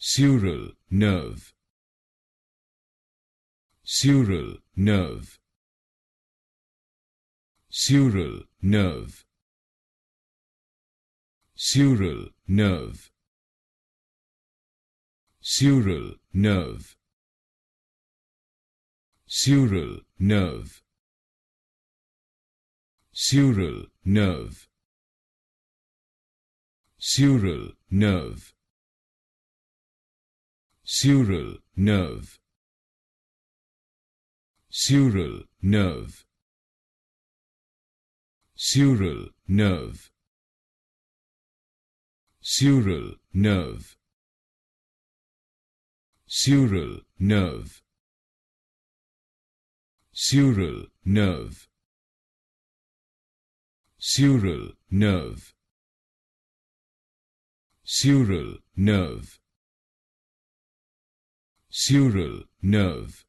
Sural nerve. Sural nerve. Sural nerve. Sural nerve. Sural nerve. Sural nerve. Sural nerve. Sural nerve. Sural nerve. Sural nerve. Sural nerve. Sural nerve. Sural nerve. Sural nerve. Sural nerve. Sural nerve. Sural nerve.